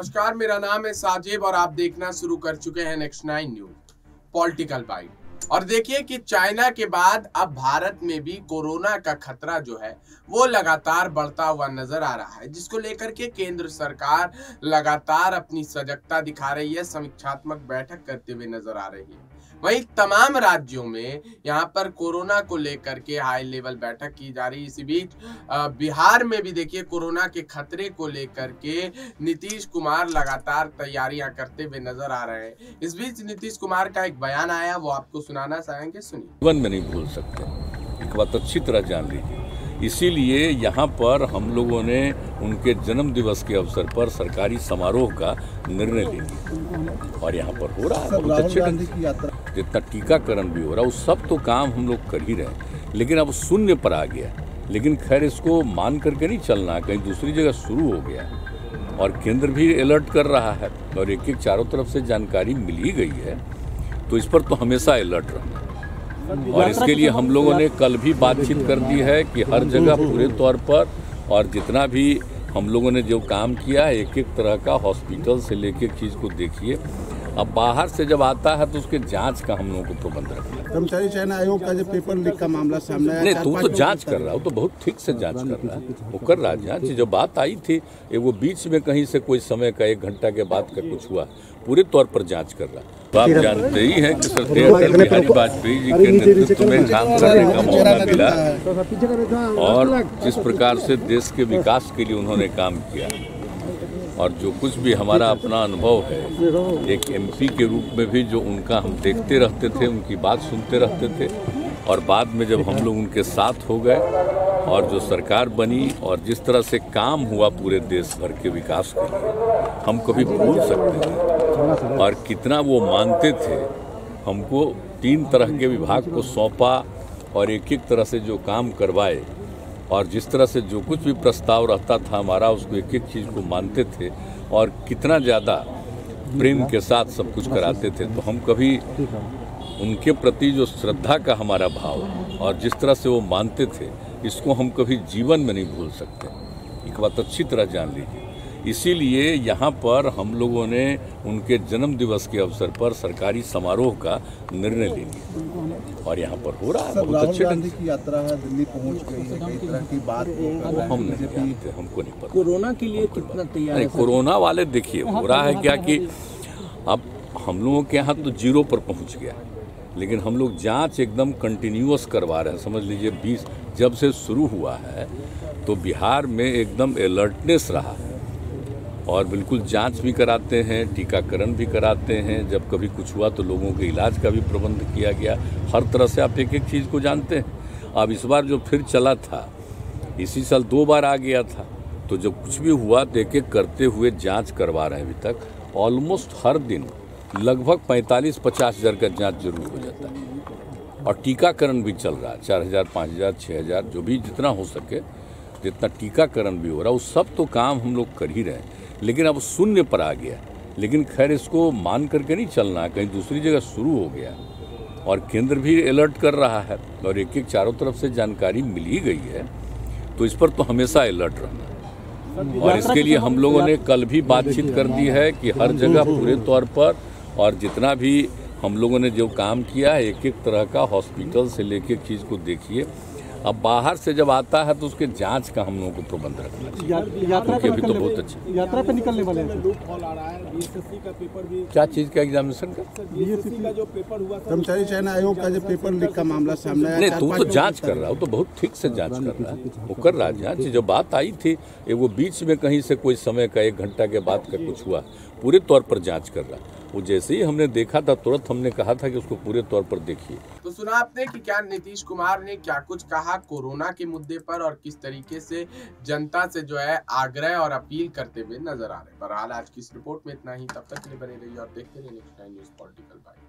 नमस्कार, मेरा नाम है साजिब और आप देखना शुरू कर चुके हैं नेक्स्ट 9 न्यूज पॉलिटिकल बाइट। और देखिए कि चाइना के बाद अब भारत में भी कोरोना का खतरा जो है वो लगातार बढ़ता हुआ नजर आ रहा है, जिसको लेकर के केंद्र सरकार लगातार अपनी सजगता दिखा रही है, समीक्षात्मक बैठक करते हुए नजर आ रही है। वहीं तमाम राज्यों में यहाँ पर कोरोना को लेकर के हाई लेवल बैठक की जा रही है। इसी बीच बिहार में भी देखिए कोरोना के खतरे को लेकर के नीतीश कुमार लगातार तैयारियां करते हुए नजर आ रहे हैं। इस बीच नीतीश कुमार का एक बयान आया, वो आपको सुनाना चाहेंगे, सुनिए। जीवन में नहीं भूल सकते, एक बात अच्छी तरह जान लीजिए। इसीलिए यहाँ पर हम लोगों ने उनके जन्म दिवस के अवसर पर सरकारी समारोह का निर्णय ले लिया और यहाँ पर हो रहा है बहुत अच्छे ढंग से। जितना टीकाकरण भी हो रहा है वो सब तो काम हम लोग कर ही रहे हैं, लेकिन अब शून्य पर आ गया। लेकिन खैर इसको मान करके नहीं चलना, कहीं दूसरी जगह शुरू हो गया और केंद्र भी अलर्ट कर रहा है और एक एक चारों तरफ से जानकारी मिल ही गई है, तो इस पर तो हमेशा अलर्ट रहना। और इसके लिए हम लोगों ने कल भी बातचीत कर दी है कि हर जगह पूरे तौर पर और जितना भी हम लोगों ने जो काम किया है एक एक तरह का हॉस्पिटल से लेके चीज़ को देखिए। अब बाहर से जब आता है तो उसके जांच का हम लोगों को प्रबंध रखना है। कर्मचारी चयन आयोग का जो पेपर लीक का मामला सामने आया, नहीं तू तो जांच कर रहा है, वो तो बहुत ठीक से जांच कर रहा है, वो कर रहा है जांच। जो बात आई थी वो बीच में कहीं से कोई समय का 1 घंटा के बाद का कुछ हुआ, पूरे तौर पर जांच कर रहा है। तो आप जानते ही हैं कि अटल बिहारी वाजपेयी जी के नेतृत्व में काम करने का मौका मिला और जिस प्रकार से देश के विकास के लिए उन्होंने काम किया और जो कुछ भी हमारा अपना अनुभव है, एक एमपी के रूप में भी जो उनका हम देखते रहते थे, उनकी बात सुनते रहते थे और बाद में जब हम लोग उनके साथ हो गए और जो सरकार बनी और जिस तरह से काम हुआ पूरे देश भर के विकास के लिए, हम कभी भूल सकते हैं। और कितना वो मानते थे, हमको 3 तरह के विभाग को सौंपा और एक एक तरह से जो काम करवाए और जिस तरह से जो कुछ भी प्रस्ताव रहता था हमारा, उसको एक एक चीज़ को मानते थे और कितना ज़्यादा प्रेम के साथ सब कुछ कराते थे। तो हम कभी उनके प्रति जो श्रद्धा का हमारा भाव और जिस तरह से वो मानते थे, इसको हम कभी जीवन में नहीं भूल सकते, एक बात अच्छी तरह जान लीजिए। इसीलिए यहाँ पर हम लोगों ने उनके जन्म दिवस के अवसर पर सरकारी समारोह का निर्णय ले लिया और यहाँ पर हो रहा है बहुत अच्छे ढंग से। यात्रा है, दिल्ली पहुँच गई है, कई तरह की बात हम नहीं जानते, हमको नहीं पता कोरोना के लिए कितना तैयार है। कोरोना वाले देखिए हो रहा है क्या कि अब हम लोगों के यहाँ तो 0 पर पहुँच गया, लेकिन हम लोग जांच एकदम कंटिन्यूअस करवा रहे हैं। समझ लीजिए 20 जब से शुरू हुआ है तो बिहार में एकदम अलर्टनेस रहा है और बिल्कुल जांच भी कराते हैं, टीकाकरण भी कराते हैं। जब कभी कुछ हुआ तो लोगों के इलाज का भी प्रबंध किया गया। हर तरह से आप एक एक चीज़ को जानते हैं। अब इस बार जो फिर चला था, इसी साल 2 बार आ गया था, तो जब कुछ भी हुआ तो एक एक करते हुए जाँच करवा रहे हैं। अभी तक ऑलमोस्ट हर दिन लगभग 45-50 हज़ार का जांच जरूर हो जाता है और टीकाकरण भी चल रहा है। 4000, 5000, 6000 जो भी जितना हो सके, जितना टीकाकरण भी हो रहा है वो सब तो काम हम लोग कर ही रहे हैं, लेकिन अब शून्य पर आ गया। लेकिन खैर इसको मान करके नहीं चलना, कहीं दूसरी जगह शुरू हो गया और केंद्र भी अलर्ट कर रहा है और एक एक चारों तरफ से जानकारी मिल ही गई है, तो इस पर तो हमेशा अलर्ट रहना। और इसके लिए हम लोगों ने कल भी बातचीत कर दी है कि हर जगह पूरे तौर पर और जितना भी हम लोगों ने जो काम किया है एक एक तरह का हॉस्पिटल से लेके चीज़ को देखिए। अब बाहर से जब आता है तो उसके जांच का हम लोगों को प्रबंध रखना चाहिए। यात्रा पे अभी तो बहुत अच्छी यात्रा पे निकलने वाले हैं। लूप कॉल आ रहा है, बीएसएससी का पेपर भी, क्या चीज़ का एग्जामिनेशन का, बीएसएससी का जो पेपर हुआ था, कर्मचारी चयन आयोग का जो पेपर लीक का मामला सामने आया, नहीं तू तो जांच कर रहा है, वो तो बहुत ठीक से जांच कर रहा है, वो कर रहा है जांच। जो बात आई थी वो बीच में कहीं से कोई समय का 1 घंटा के बाद का कुछ हुआ, पूरे तौर पर जांच कर रहा है। वो जैसे ही हमने देखा था तुरंत हमने कहा था कि उसको पूरे तौर पर देखिए। तो सुना आपने कि क्या नीतीश कुमार ने क्या कुछ कहा कोरोना के मुद्दे पर और किस तरीके से जनता से जो है आग्रह और अपील करते हुए नजर आ रहे हैं। बहरहाल आज की इस रिपोर्ट में इतना ही, तब तक के लिए बने रहिए और देखते रहिए नेक्स्ट 9 न्यूज पॉलिटिकल बाइट।